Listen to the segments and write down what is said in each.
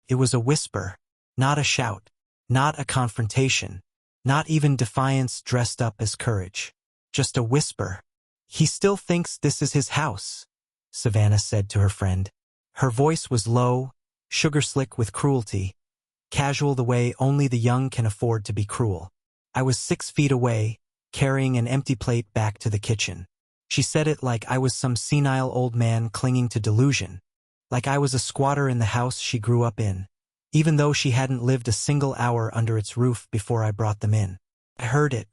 It was a whisper, not a shout, not a confrontation, not even defiance dressed up as courage. Just a whisper. "He still thinks this is his house," Savannah said to her friend. Her voice was low, sugar-slick with cruelty, casual the way only the young can afford to be cruel. I was 6 feet away, carrying an empty plate back to the kitchen. She said it like I was some senile old man clinging to delusion, like I was a squatter in the house she grew up in, even though she hadn't lived a single hour under its roof before I brought them in. I heard it,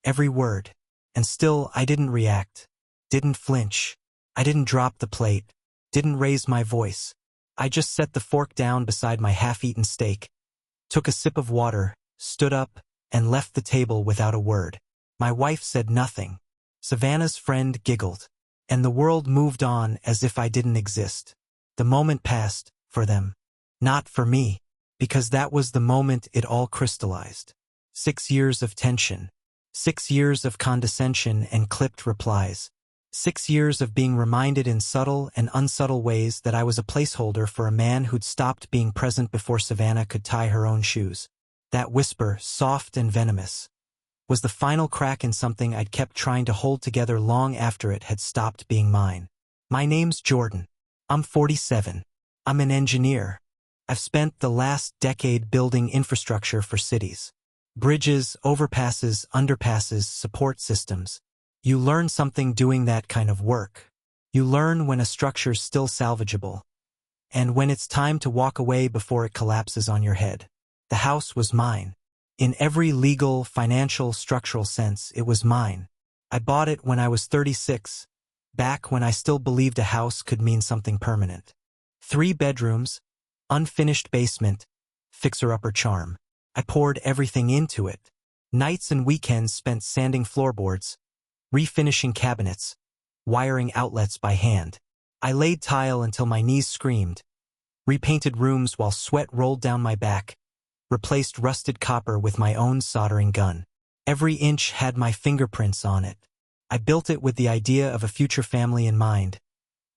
every word, and still I didn't react, didn't flinch. I didn't drop the plate, didn't raise my voice. I just set the fork down beside my half-eaten steak, took a sip of water, stood up, and left the table without a word. My wife said nothing. Savannah's friend giggled, and the world moved on as if I didn't exist. The moment passed, for them. Not for me, because that was the moment it all crystallized. 6 years of tension. 6 years of condescension and clipped replies. 6 years of being reminded in subtle and unsubtle ways that I was a placeholder for a man who'd stopped being present before Savannah could tie her own shoes. That whisper, soft and venomous, was the final crack in something I'd kept trying to hold together long after it had stopped being mine. My name's Jordan. I'm 47. I'm an engineer. I've spent the last decade building infrastructure for cities. Bridges, overpasses, underpasses, support systems. You learn something doing that kind of work. You learn when a structure's still salvageable, and when it's time to walk away before it collapses on your head. The house was mine. In every legal, financial, structural sense, it was mine. I bought it when I was 36, back when I still believed a house could mean something permanent. 3 bedrooms, unfinished basement, fixer-upper charm. I poured everything into it. Nights and weekends spent sanding floorboards, refinishing cabinets, wiring outlets by hand. I laid tile until my knees screamed, repainted rooms while sweat rolled down my back, replaced rusted copper with my own soldering gun. Every inch had my fingerprints on it. I built it with the idea of a future family in mind.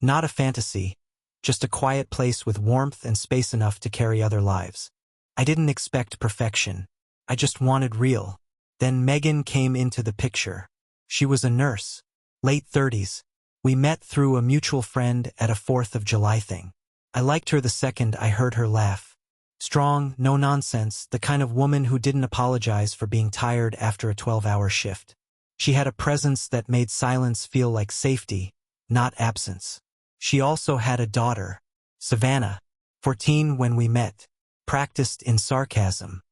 Not a fantasy, just a quiet place with warmth and space enough to carry other lives. I didn't expect perfection. I just wanted real. Then Megan came into the picture. She was a nurse, late 30s. We met through a mutual friend at a 4th of July thing. I liked her the second I heard her laugh. Strong, no nonsense, the kind of woman who didn't apologize for being tired after a 12-hour shift. She had a presence that made silence feel like safety, not absence. She also had a daughter, Savannah, 14 when we met, practiced in sarcasm.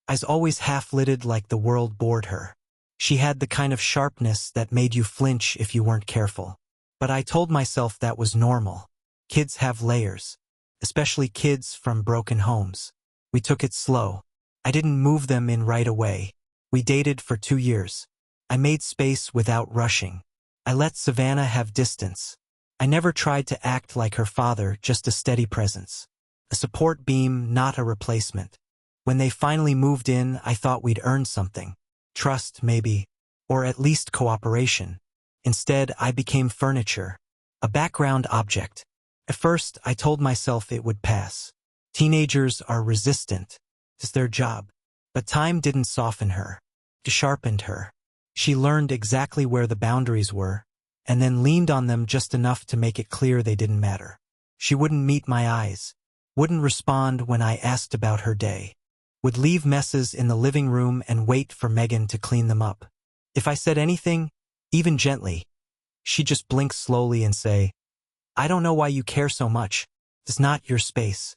Eyes always half-lidded like the world bored her. She had the kind of sharpness that made you flinch if you weren't careful. But I told myself that was normal. Kids have layers, especially kids from broken homes. We took it slow. I didn't move them in right away. We dated for 2 years. I made space without rushing. I let Savannah have distance. I never tried to act like her father, just a steady presence. A support beam, not a replacement. When they finally moved in, I thought we'd earned something. Trust, maybe, or at least cooperation. Instead, I became furniture, a background object. At first, I told myself it would pass. Teenagers are resistant. It's their job. But time didn't soften her. It sharpened her. She learned exactly where the boundaries were, and then leaned on them just enough to make it clear they didn't matter. She wouldn't meet my eyes, wouldn't respond when I asked about her day, would leave messes in the living room and wait for Megan to clean them up. If I said anything, even gently, she'd just blink slowly and say, "I don't know why you care so much. It's not your space."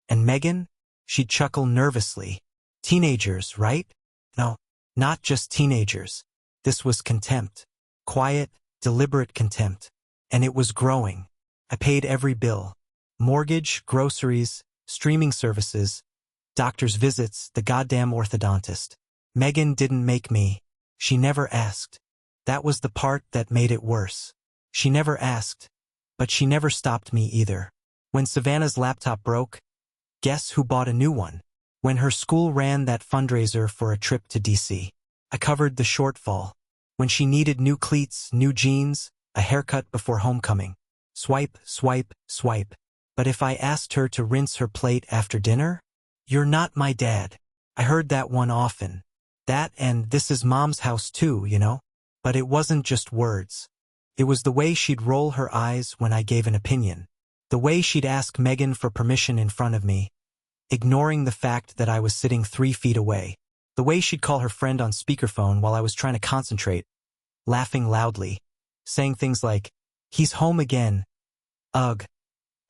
And Megan? She'd chuckle nervously. Teenagers, right? No, not just teenagers. This was contempt. Quiet, deliberate contempt. And it was growing. I paid every bill. Mortgage, groceries, streaming services, doctor's visits, the goddamn orthodontist. Megan didn't make me. She never asked. That was the part that made it worse. She never asked. But she never stopped me either. When Savannah's laptop broke, guess who bought a new one? When her school ran that fundraiser for a trip to DC, I covered the shortfall. When she needed new cleats, new jeans, a haircut before homecoming. Swipe, swipe, swipe. But if I asked her to rinse her plate after dinner? You're not my dad. I heard that one often. That and this is mom's house too, you know? But it wasn't just words. It was the way she'd roll her eyes when I gave an opinion. The way she'd ask Megan for permission in front of me, ignoring the fact that I was sitting 3 feet away. The way she'd call her friend on speakerphone while I was trying to concentrate, laughing loudly, saying things like, "He's home again. Ugh.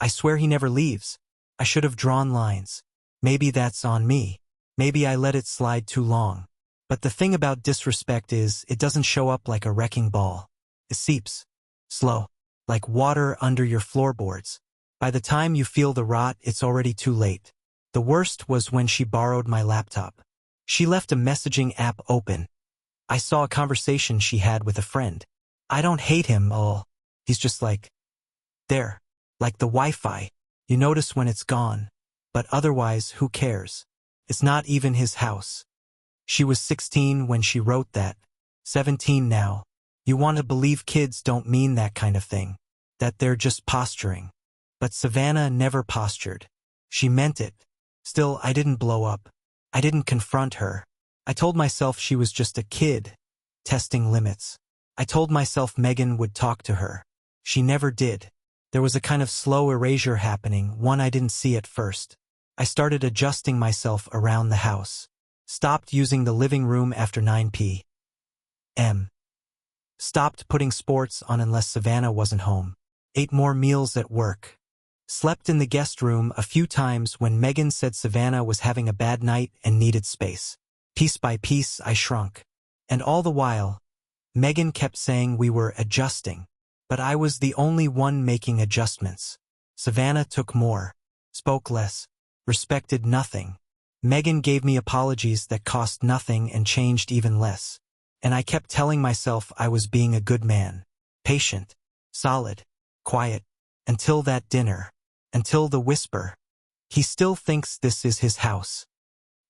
I swear he never leaves. I should have drawn lines. Maybe that's on me. Maybe I let it slide too long." But the thing about disrespect is it doesn't show up like a wrecking ball. It seeps, slow, like water under your floorboards. By the time you feel the rot, it's already too late. The worst was when she borrowed my laptop. She left a messaging app open. I saw a conversation she had with a friend. I don't hate him, he's just like, there, like the Wi-Fi. You notice when it's gone, but otherwise, who cares? It's not even his house. She was 16 when she wrote that, 17 now. You want to believe kids don't mean that kind of thing, that they're just posturing. But Savannah never postured. She meant it. Still, I didn't blow up. I didn't confront her. I told myself she was just a kid, testing limits. I told myself Megan would talk to her. She never did. There was a kind of slow erasure happening, one I didn't see at first. I started adjusting myself around the house. Stopped using the living room after 9 p.m. Stopped putting sports on unless Savannah wasn't home. Ate more meals at work. Slept in the guest room a few times when Megan said Savannah was having a bad night and needed space. Piece by piece, I shrunk. And all the while, Megan kept saying we were adjusting. But I was the only one making adjustments. Savannah took more, spoke less, respected nothing. Megan gave me apologies that cost nothing and changed even less. And I kept telling myself I was being a good man. Patient, solid, quiet, until that dinner. Until the whisper. He still thinks this is his house.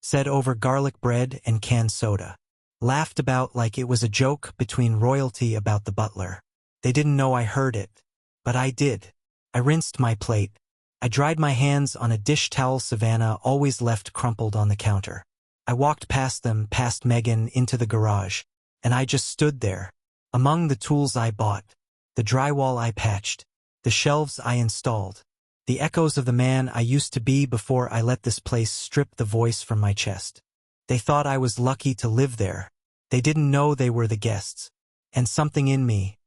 Said over garlic bread and canned soda. Laughed about like it was a joke between royalty about the butler. They didn't know I heard it. But I did. I rinsed my plate. I dried my hands on a dish towel Savannah always left crumpled on the counter. I walked past them, past Megan, into the garage. And I just stood there. Among the tools I bought. The drywall I patched. The shelves I installed. The echoes of the man I used to be before I let this place strip the voice from my chest. They thought I was lucky to live there. They didn't know they were the guests. And something in me,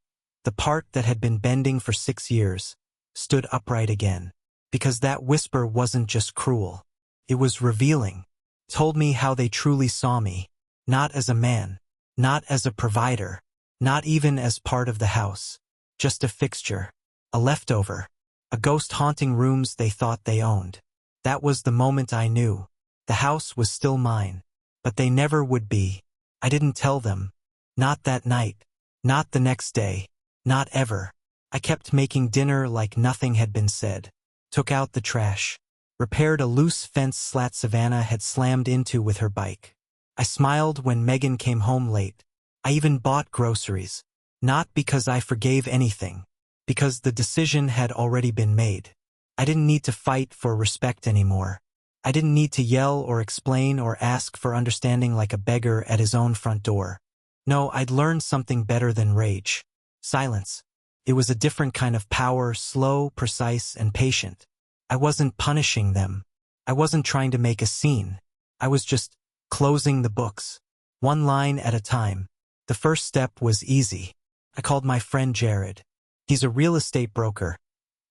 the part that had been bending for 6 years, stood upright again. Because that whisper wasn't just cruel. It was revealing. Told me how they truly saw me. Not as a man. Not as a provider. Not even as part of the house. Just a fixture. A leftover. A ghost haunting rooms they thought they owned. That was the moment I knew. The house was still mine. But they never would be. I didn't tell them. Not that night. Not the next day. Not ever. I kept making dinner like nothing had been said. Took out the trash. Repaired a loose fence slat Savannah had slammed into with her bike. I smiled when Megan came home late. I even bought groceries. Not because I forgave anything. Because the decision had already been made. I didn't need to fight for respect anymore. I didn't need to yell or explain or ask for understanding like a beggar at his own front door. No, I'd learned something better than rage. Silence. It was a different kind of power, slow, precise, and patient. I wasn't punishing them. I wasn't trying to make a scene. I was just closing the books. One line at a time. The first step was easy. I called my friend Jared. He's a real estate broker.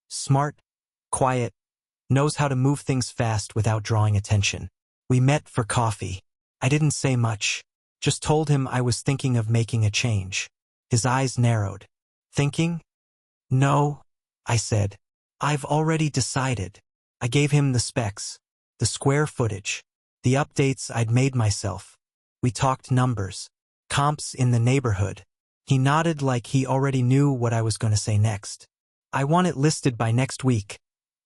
Smart, quiet, knows how to move things fast without drawing attention. We met for coffee. I didn't say much. Just told him I was thinking of making a change. His eyes narrowed. Thinking? No, I said. I've already decided. I gave him the specs, the square footage, the updates I'd made myself. We talked numbers, comps in the neighborhood. He nodded like he already knew what I was going to say next. I want it listed by next week,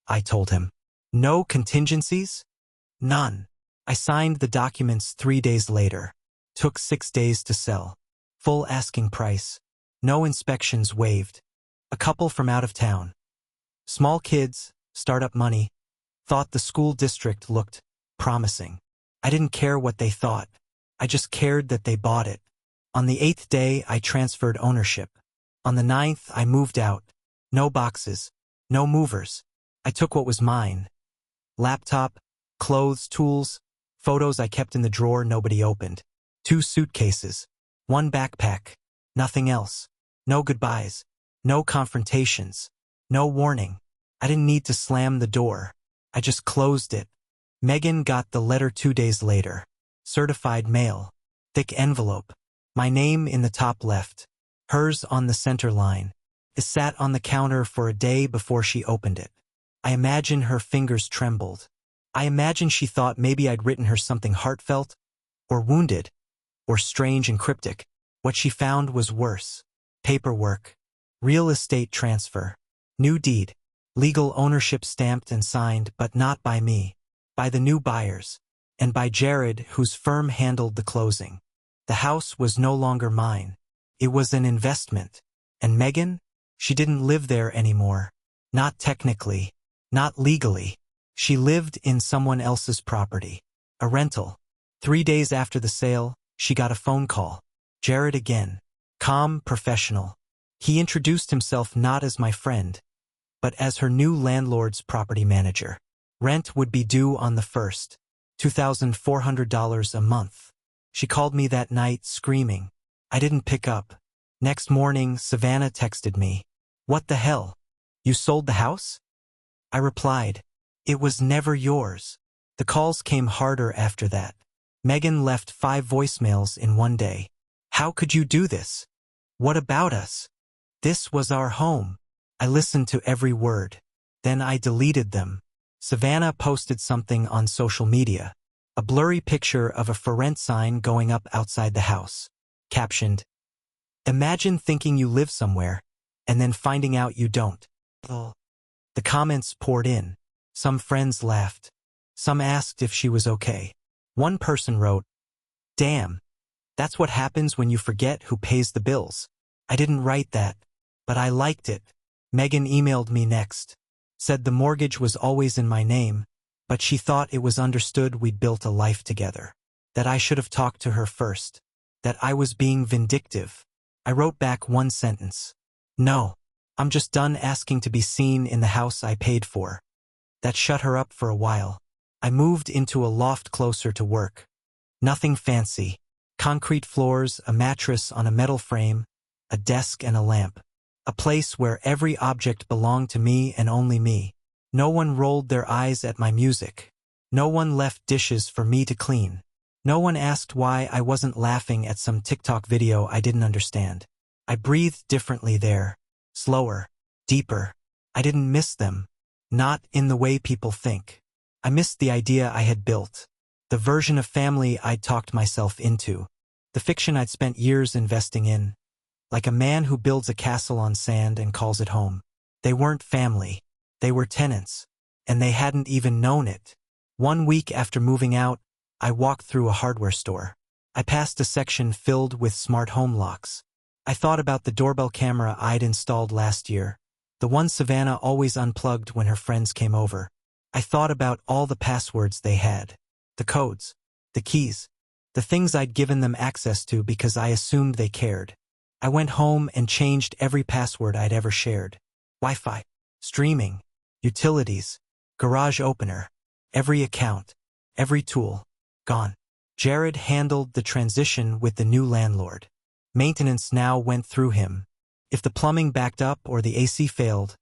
I told him. No contingencies? None. I signed the documents 3 days later. Took 6 days to sell. Full asking price. No inspections waived. A couple from out of town. Small kids, startup money, thought the school district looked promising. I didn't care what they thought. I just cared that they bought it. On the 8th day, I transferred ownership. On the 9th, I moved out. No boxes. No movers. I took what was mine. Laptop, clothes, tools, photos I kept in the drawer nobody opened. 2 suitcases. 1 backpack. Nothing else. No goodbyes. No confrontations. No warning. I didn't need to slam the door. I just closed it. Megan got the letter 2 days later. Certified mail. Thick envelope. My name in the top left. Hers on the center line. It sat on the counter for a day before she opened it. I imagine her fingers trembled. I imagine she thought maybe I'd written her something heartfelt, or wounded, or strange and cryptic. What she found was worse. Paperwork. Real estate transfer. New deed. Legal ownership stamped and signed, but not by me. By the new buyers. And by Jared, whose firm handled the closing. The house was no longer mine. It was an investment. And Megan? She didn't live there anymore. Not technically. Not legally. She lived in someone else's property. A rental. 3 days after the sale, she got a phone call. Jared again. Calm, professional. He introduced himself not as my friend, but as her new landlord's property manager. Rent would be due on the 1st. $2,400 a month. She called me that night, screaming. I didn't pick up. Next morning, Savannah texted me. What the hell? You sold the house? I replied. It was never yours. The calls came harder after that. Megan left 5 voicemails in one day. How could you do this? What about us? This was our home. I listened to every word. Then I deleted them. Savannah posted something on social media. A blurry picture of a for rent sign going up outside the house. Captioned, Imagine thinking you live somewhere, and then finding out you don't. The comments poured in. Some friends laughed. Some asked if she was okay. One person wrote, Damn, that's what happens when you forget who pays the bills. I didn't write that, but I liked it. Megan emailed me next. Said the mortgage was always in my name, but she thought it was understood we'd built a life together. That I should have talked to her first. That I was being vindictive. I wrote back one sentence. No, I'm just done asking to be seen in the house I paid for. That shut her up for a while. I moved into a loft closer to work. Nothing fancy. Concrete floors, a mattress on a metal frame, a desk and a lamp. A place where every object belonged to me and only me. No one rolled their eyes at my music. No one left dishes for me to clean. No one asked why I wasn't laughing at some TikTok video I didn't understand. I breathed differently there. Slower. Deeper. I didn't miss them. Not in the way people think. I missed the idea I had built. The version of family I'd talked myself into. The fiction I'd spent years investing in. Like a man who builds a castle on sand and calls it home. They weren't family. They were tenants. And they hadn't even known it. 1 week after moving out, I walked through a hardware store. I passed a section filled with smart home locks. I thought about the doorbell camera I'd installed last year. The one Savannah always unplugged when her friends came over. I thought about all the passwords they had. The codes. The keys. The things I'd given them access to because I assumed they cared. I went home and changed every password I'd ever shared. Wi-Fi, streaming, utilities, garage opener, every account, every tool, gone. Jared handled the transition with the new landlord. Maintenance now went through him. If the plumbing backed up or the AC failed,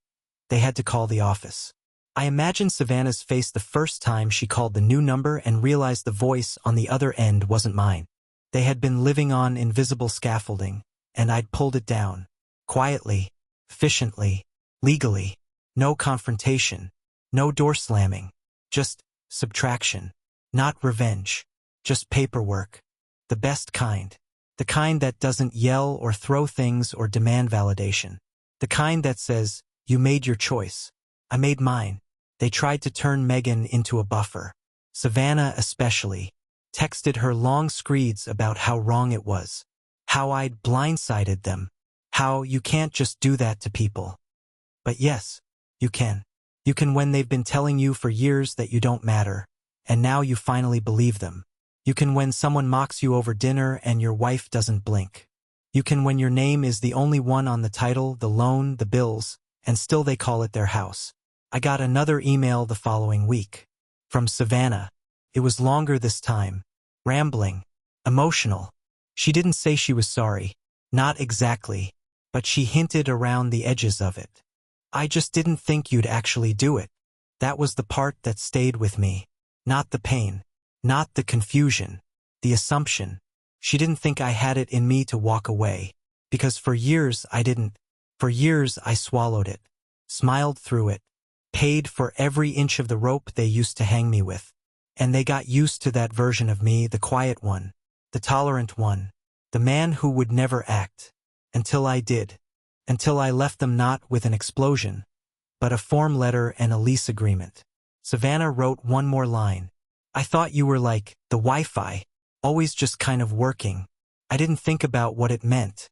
they had to call the office. I imagined Savannah's face the first time she called the new number and realized the voice on the other end wasn't mine. They had been living on invisible scaffolding, and I'd pulled it down. Quietly, efficiently, legally. No confrontation. No door slamming. Just subtraction. Not revenge. Just paperwork. The best kind. The kind that doesn't yell or throw things or demand validation. The kind that says, you made your choice. I made mine. They tried to turn Megan into a buffer. Savannah especially. Texted her long screeds about how wrong it was. How I'd blindsided them. How you can't just do that to people. But yes, you can. You can when they've been telling you for years that you don't matter, and now you finally believe them. You can when someone mocks you over dinner and your wife doesn't blink. You can when your name is the only one on the title, the loan, the bills, and still they call it their house. I got another email the following week. From Savannah. It was longer this time. Rambling. Emotional. She didn't say she was sorry. Not exactly. But she hinted around the edges of it. I just didn't think you'd actually do it. That was the part that stayed with me. Not the pain. Not the confusion. The assumption. She didn't think I had it in me to walk away. Because for years I didn't. For years I swallowed it. Smiled through it. Paid for every inch of the rope they used to hang me with. And they got used to that version of me, the quiet one. The tolerant one. The man who would never act. Until I did. Until I left them not with an explosion, but a form letter and a lease agreement. Savannah wrote one more line. I thought you were like the Wi-Fi, always just kind of working. I didn't think about what it meant.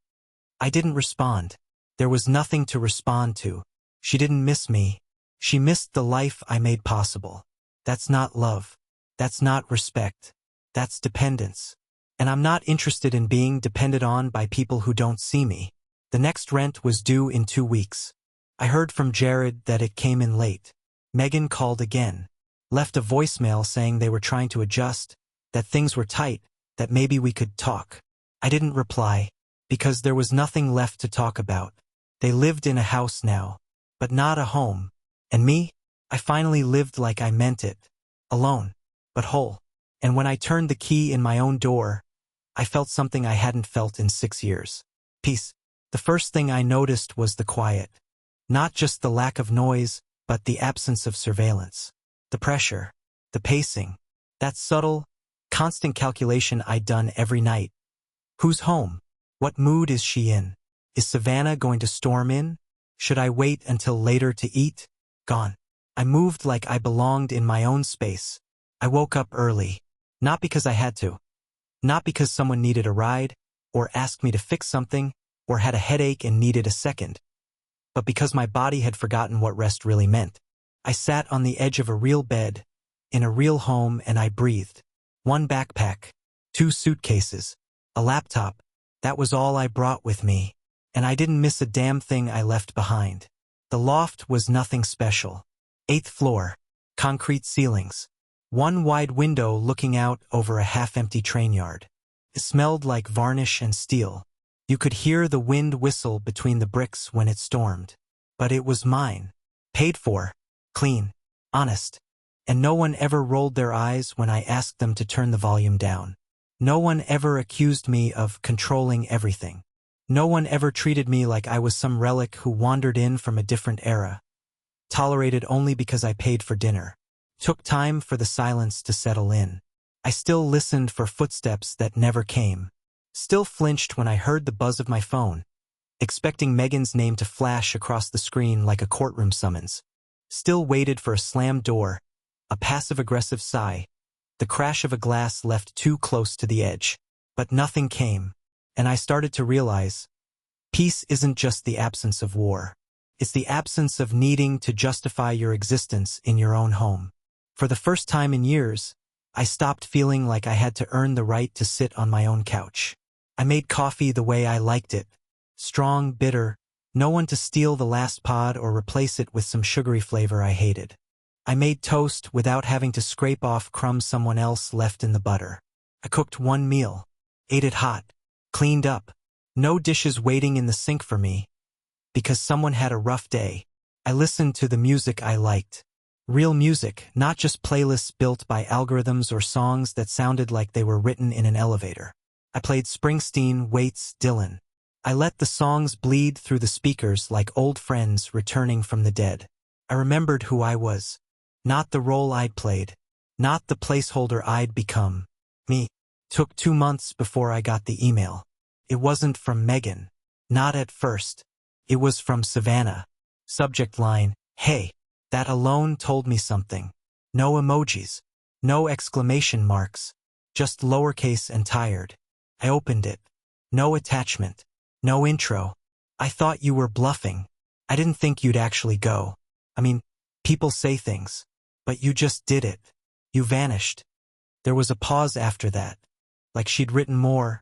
I didn't respond. There was nothing to respond to. She didn't miss me. She missed the life I made possible. That's not love. That's not respect. That's dependence. And I'm not interested in being depended on by people who don't see me. The next rent was due in 2 weeks. I heard from Jared that it came in late. Megan called again. Left a voicemail saying they were trying to adjust, that things were tight, that maybe we could talk. I didn't reply, because there was nothing left to talk about. They lived in a house now, but not a home. And me? I finally lived like I meant it. Alone, but whole. And when I turned the key in my own door, I felt something I hadn't felt in 6 years. Peace. The first thing I noticed was the quiet. Not just the lack of noise, but the absence of surveillance. The pressure. The pacing. That subtle, constant calculation I'd done every night. Who's home? What mood is she in? Is Savannah going to storm in? Should I wait until later to eat? Gone. I moved like I belonged in my own space. I woke up early. Not because I had to. Not because someone needed a ride, or asked me to fix something, or had a headache and needed a second. But because my body had forgotten what rest really meant. I sat on the edge of a real bed, in a real home, and I breathed. 1 backpack, 2 suitcases, a laptop. That was all I brought with me. And I didn't miss a damn thing I left behind. The loft was nothing special. 8th floor, concrete ceilings. 1 wide window looking out over a half-empty train yard. It smelled like varnish and steel. You could hear the wind whistle between the bricks when it stormed. But it was mine. Paid for. Clean. Honest. And no one ever rolled their eyes when I asked them to turn the volume down. No one ever accused me of controlling everything. No one ever treated me like I was some relic who wandered in from a different era. Tolerated only because I paid for dinner. Took time for the silence to settle in. I still listened for footsteps that never came. Still flinched when I heard the buzz of my phone, expecting Megan's name to flash across the screen like a courtroom summons. Still waited for a slammed door, a passive-aggressive sigh, the crash of a glass left too close to the edge. But nothing came, and I started to realize, peace isn't just the absence of war. It's the absence of needing to justify your existence in your own home. For the first time in years, I stopped feeling like I had to earn the right to sit on my own couch. I made coffee the way I liked it. Strong, bitter, no one to steal the last pod or replace it with some sugary flavor I hated. I made toast without having to scrape off crumbs someone else left in the butter. I cooked 1 meal, ate it hot, cleaned up. No dishes waiting in the sink for me. Because someone had a rough day. I listened to the music I liked. Real music, not just playlists built by algorithms or songs that sounded like they were written in an elevator. I played Springsteen, Waits, Dylan. I let the songs bleed through the speakers like old friends returning from the dead. I remembered who I was. Not the role I'd played. Not the placeholder I'd become. Me. Took 2 months before I got the email. It wasn't from Megan. Not at first. It was from Savannah. Subject line, hey. That alone told me something. No emojis. No exclamation marks. Just lowercase and tired. I opened it. No attachment. No intro. I thought you were bluffing. I didn't think you'd actually go. I mean, People say things. But you just did it. You vanished. There was a pause after that. Like she'd written more,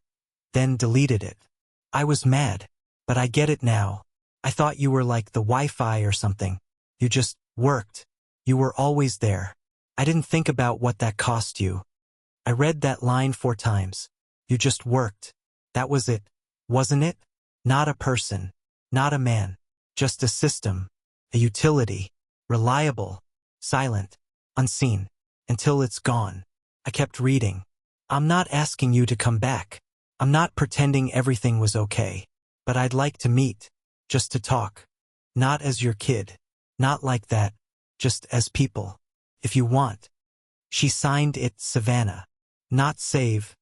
then deleted it. I was mad. But I get it now. I thought you were like the Wi-Fi or something. You just worked. You were always there. I didn't think about what that cost you. I read that line 4 times. You just worked. That was it, wasn't it? Not a person. Not a man. Just a system. A utility. Reliable. Silent. Unseen. Until it's gone. I kept reading. I'm not asking you to come back. I'm not pretending everything was okay. But I'd like to meet. Just to talk. Not as your kid. Not like that. Just as people. If you want. She signed it Savannah. Not save.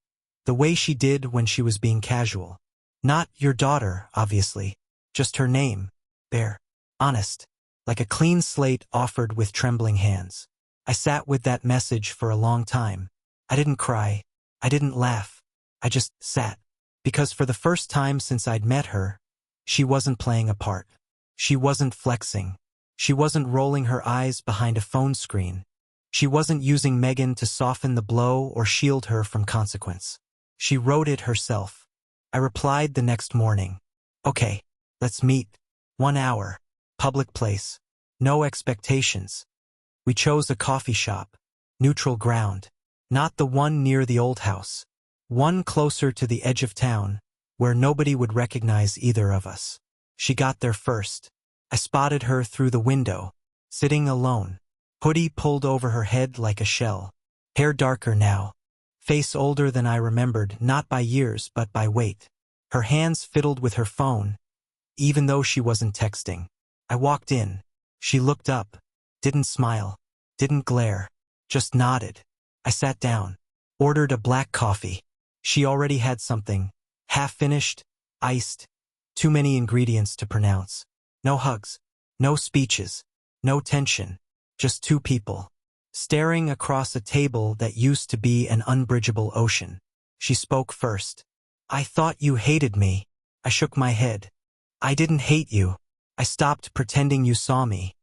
The way she did when she was being casual. Not your daughter, obviously. Just her name. Bare. Honest. Like a clean slate offered with trembling hands. I sat with that message for a long time. I didn't cry. I didn't laugh. I just sat. Because for the first time since I'd met her, she wasn't playing a part. She wasn't flexing. She wasn't rolling her eyes behind a phone screen. She wasn't using Megan to soften the blow or shield her from consequence. She wrote it herself. I replied the next morning. Okay, let's meet. 1 hour. Public place. No expectations. We chose a coffee shop. Neutral ground. Not the one near the old house. One closer to the edge of town, where nobody would recognize either of us. She got there first. I spotted her through the window, sitting alone. Hoodie pulled over her head like a shell. Hair darker now. Face older than I remembered, not by years but by weight. Her hands fiddled with her phone, even though she wasn't texting. I walked in. She looked up, didn't smile, didn't glare, just nodded. I sat down, ordered a black coffee. She already had something, half-finished, iced, too many ingredients to pronounce. No hugs, no speeches, no tension, just 2 people, staring across a table that used to be an unbridgeable ocean. She spoke first. I thought you hated me. I shook my head. I didn't hate you. I stopped pretending you saw me.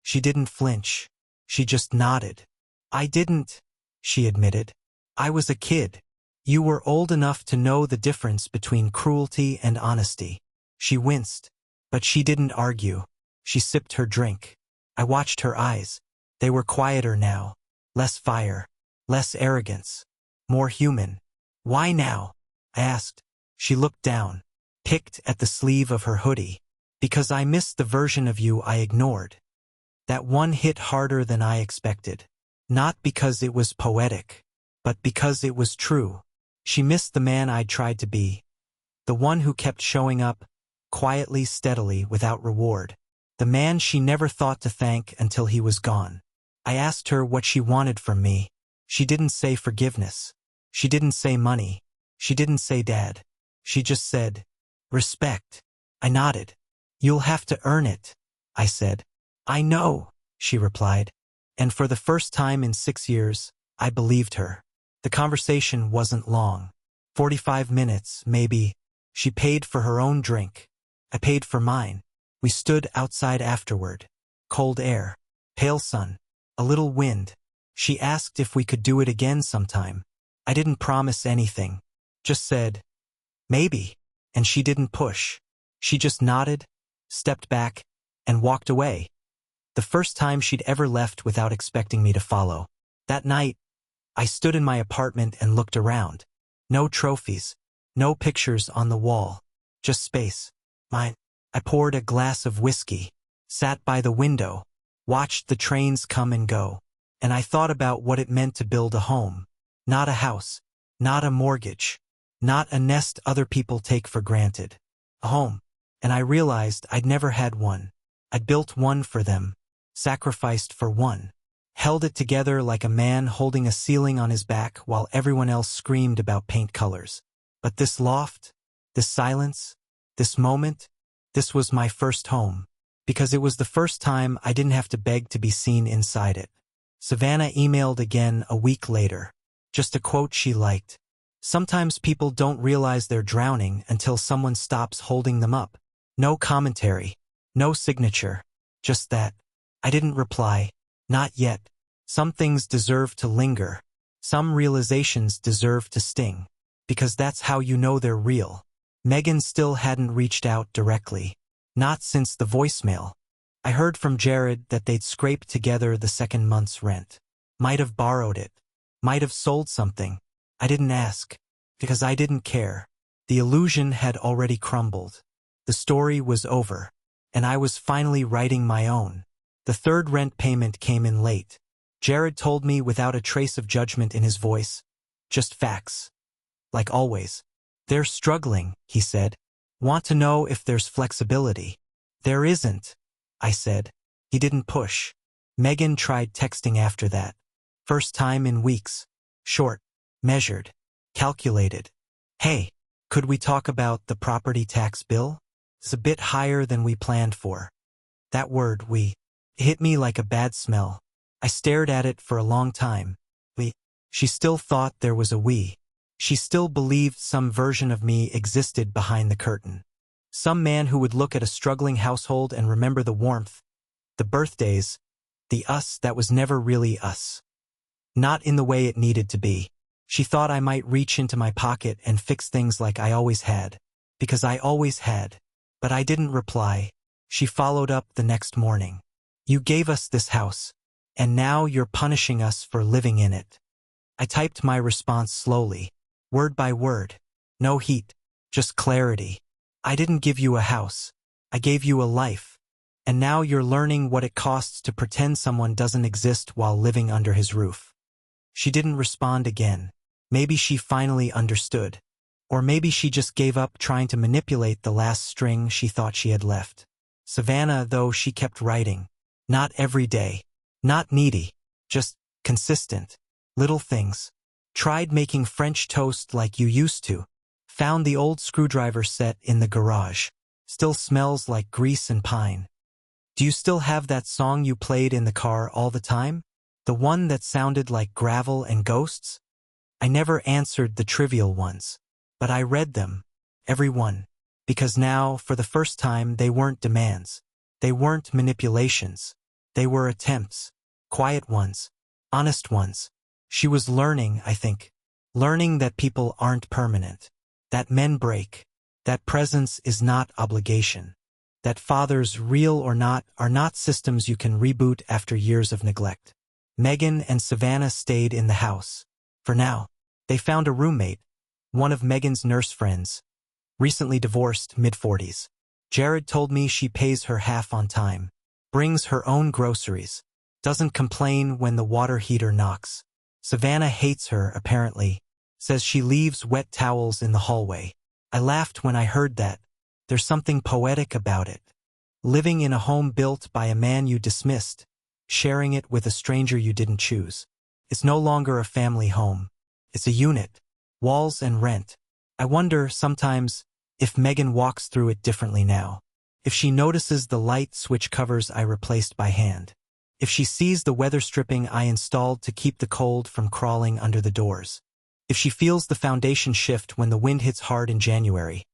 She didn't flinch. She just nodded. I didn't, she admitted. I was a kid. You were old enough to know the difference between cruelty and honesty. She winced, but she didn't argue. She sipped her drink. I watched her eyes. They were quieter now. Less fire. Less arrogance. More human. Why now? I asked. She looked down, picked at the sleeve of her hoodie. Because I missed the version of you I ignored. That one hit harder than I expected. Not because it was poetic, but because it was true. She missed the man I'd tried to be. The one who kept showing up, quietly, steadily, without reward. The man she never thought to thank until he was gone. I asked her what she wanted from me. She didn't say forgiveness. She didn't say money. She didn't say dad. She just said, respect. I nodded. You'll have to earn it, I said. I know, she replied. And for the first time in 6 years, I believed her. The conversation wasn't long. 45 minutes, maybe. She paid for her own drink. I paid for mine. We stood outside afterward. Cold air. Pale sun. A little wind. She asked if we could do it again sometime. I didn't promise anything. Just said, maybe. And she didn't push. She just nodded, stepped back, and walked away. The first time she'd ever left without expecting me to follow. That night, I stood in my apartment and looked around. No trophies. No pictures on the wall. Just space. Mine. I poured a glass of whiskey, sat by the window, watched the trains come and go, and I thought about what it meant to build a home. Not a house. Not a mortgage. Not a nest other people take for granted. A home. And I realized I'd never had one. I'd built one for them. Sacrificed for one. Held it together like a man holding a ceiling on his back while everyone else screamed about paint colors. But this loft, this silence, this moment, this was my first home. Because it was the first time I didn't have to beg to be seen inside it. Savannah emailed again a week later. Just a quote she liked. Sometimes people don't realize they're drowning until someone stops holding them up. No commentary. No signature. Just that. I didn't reply. Not yet. Some things deserve to linger. Some realizations deserve to sting. Because that's how you know they're real. Megan still hadn't reached out directly. Not since the voicemail. I heard from Jared that they'd scraped together the second month's rent. Might have borrowed it. Might have sold something. I didn't ask. Because I didn't care. The illusion had already crumbled. The story was over. And I was finally writing my own. The third rent payment came in late. Jared told me without a trace of judgment in his voice. Just facts. Like always. They're struggling, he said. Want to know if there's flexibility. There isn't, I said. He didn't push. Megan tried texting after that. First time in weeks. Short. Measured. Calculated. Hey, could we talk about the property tax bill? It's a bit higher than we planned for. That word, we, hit me like a bad smell. I stared at it for a long time. She still thought there was a we. She still believed some version of me existed behind the curtain. Some man who would look at a struggling household and remember the warmth, the birthdays, the us that was never really us. Not in the way it needed to be. She thought I might reach into my pocket and fix things like I always had. Because I always had. But I didn't reply. She followed up the next morning. You gave us this house. And now you're punishing us for living in it. I typed my response slowly. Word by word. No heat. Just clarity. I didn't give you a house. I gave you a life. And now you're learning what it costs to pretend someone doesn't exist while living under his roof. She didn't respond again. Maybe she finally understood. Or maybe she just gave up trying to manipulate the last string she thought she had left. Savannah, though, she kept writing. Not every day. Not needy. Just consistent. Little things. Tried making French toast like you used to. Found the old screwdriver set in the garage. Still smells like grease and pine. Do you still have that song you played in the car all the time? The one that sounded like gravel and ghosts? I never answered the trivial ones. But I read them. Every one. Because now, for the first time, they weren't demands. They weren't manipulations. They were attempts. Quiet ones. Honest ones. She was learning, I think. Learning that people aren't permanent. That men break. That presence is not obligation. That fathers, real or not, are not systems you can reboot after years of neglect. Megan and Savannah stayed in the house. For now. They found a roommate. One of Megan's nurse friends. Recently divorced, mid-40s. Jared told me she pays her half on time. Brings her own groceries. Doesn't complain when the water heater knocks. Savannah hates her, apparently. Says she leaves wet towels in the hallway. I laughed when I heard that. There's something poetic about it. Living in a home built by a man you dismissed. Sharing it with a stranger you didn't choose. It's no longer a family home. It's a unit. Walls and rent. I wonder, sometimes, if Megan walks through it differently now. If she notices the light switch covers I replaced by hand. If she sees the weather stripping I installed to keep the cold from crawling under the doors. If she feels the foundation shift when the wind hits hard in January.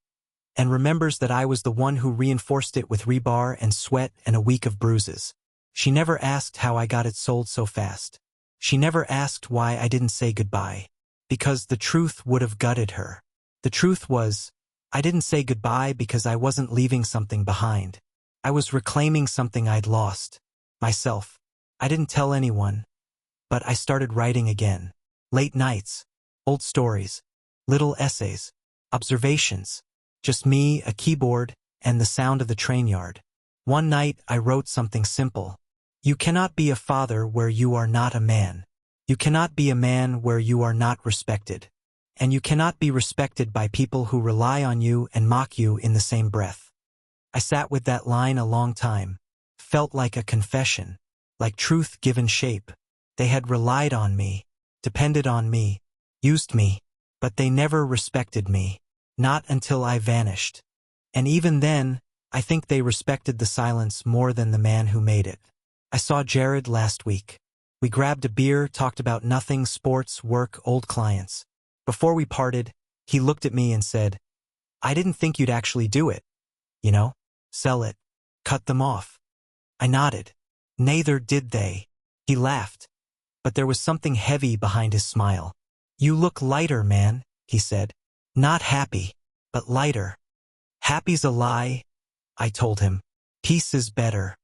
And remembers that I was the one who reinforced it with rebar and sweat and a week of bruises. She never asked how I got it sold so fast. She never asked why I didn't say goodbye. Because the truth would have gutted her. The truth was, I didn't say goodbye because I wasn't leaving something behind. I was reclaiming something I'd lost. Myself. I didn't tell anyone. But I started writing again. Late nights. Old stories. Little essays. Observations. Just me, a keyboard, and the sound of the train yard. One night I wrote something simple. You cannot be a father where you are not a man. You cannot be a man where you are not respected. And you cannot be respected by people who rely on you and mock you in the same breath. I sat with that line a long time. Felt like a confession. Like truth given shape. They had relied on me. Depended on me. Used me. But they never respected me. Not until I vanished. And even then, I think they respected the silence more than the man who made it. I saw Jared last week. We grabbed a beer, talked about nothing, sports, work, old clients. Before we parted, he looked at me and said, I didn't think you'd actually do it. You know? Sell it. Cut them off. I nodded. Neither did they. He laughed, but there was something heavy behind his smile. You look lighter, man, he said. Not happy, but lighter. Happy's a lie, I told him. Peace is better.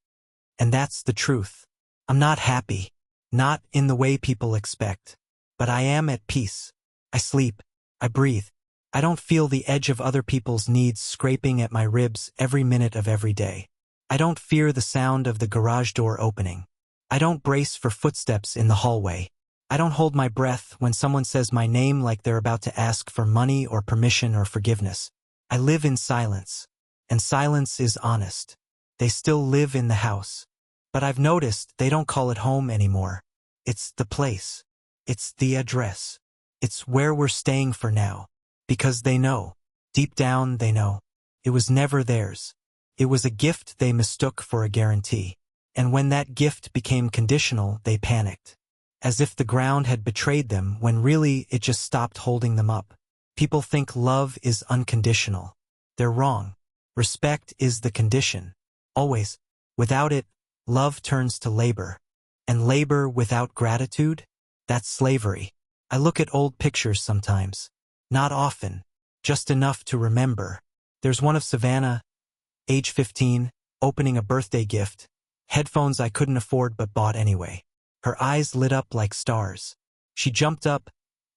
And that's the truth. I'm not happy. Not in the way people expect. But I am at peace. I sleep. I breathe. I don't feel the edge of other people's needs scraping at my ribs every minute of every day. I don't fear the sound of the garage door opening. I don't brace for footsteps in the hallway. I don't hold my breath when someone says my name like they're about to ask for money or permission or forgiveness. I live in silence. And silence is honest. They still live in the house. But I've noticed they don't call it home anymore. It's the place. It's the address. It's where we're staying for now. Because they know. Deep down they know. It was never theirs. It was a gift they mistook for a guarantee. And when that gift became conditional, they panicked. As if the ground had betrayed them when really it just stopped holding them up. People think love is unconditional. They're wrong. Respect is the condition. Always. Without it, love turns to labor. And labor without gratitude? That's slavery. I look at old pictures sometimes. Not often. Just enough to remember. There's one of Savannah, age 15, opening a birthday gift. Headphones I couldn't afford but bought anyway. Her eyes lit up like stars. She jumped up,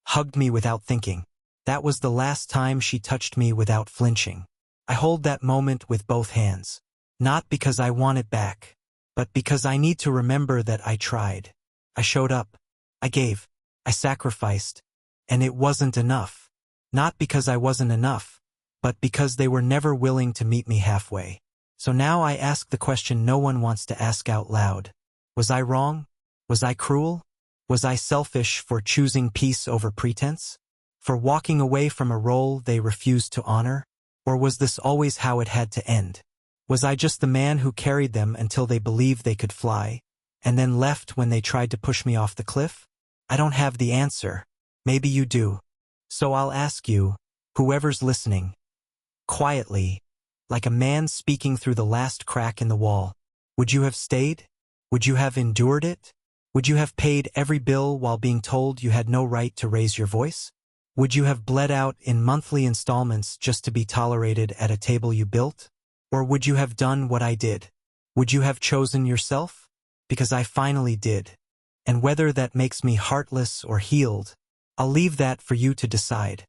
hugged me without thinking. That was the last time she touched me without flinching. I hold that moment with both hands. Not because I want it back, but because I need to remember that I tried. I showed up. I gave. I sacrificed. And it wasn't enough. Not because I wasn't enough, but because they were never willing to meet me halfway. So now I ask the question no one wants to ask out loud. Was I wrong? Was I cruel? Was I selfish for choosing peace over pretense? For walking away from a role they refused to honor? Or was this always how it had to end? Was I just the man who carried them until they believed they could fly, and then left when they tried to push me off the cliff? I don't have the answer. Maybe you do. So I'll ask you, whoever's listening, quietly, like a man speaking through the last crack in the wall, would you have stayed? Would you have endured it? Would you have paid every bill while being told you had no right to raise your voice? Would you have bled out in monthly installments just to be tolerated at a table you built? Or would you have done what I did? Would you have chosen yourself? Because I finally did. And whether that makes me heartless or healed, I'll leave that for you to decide.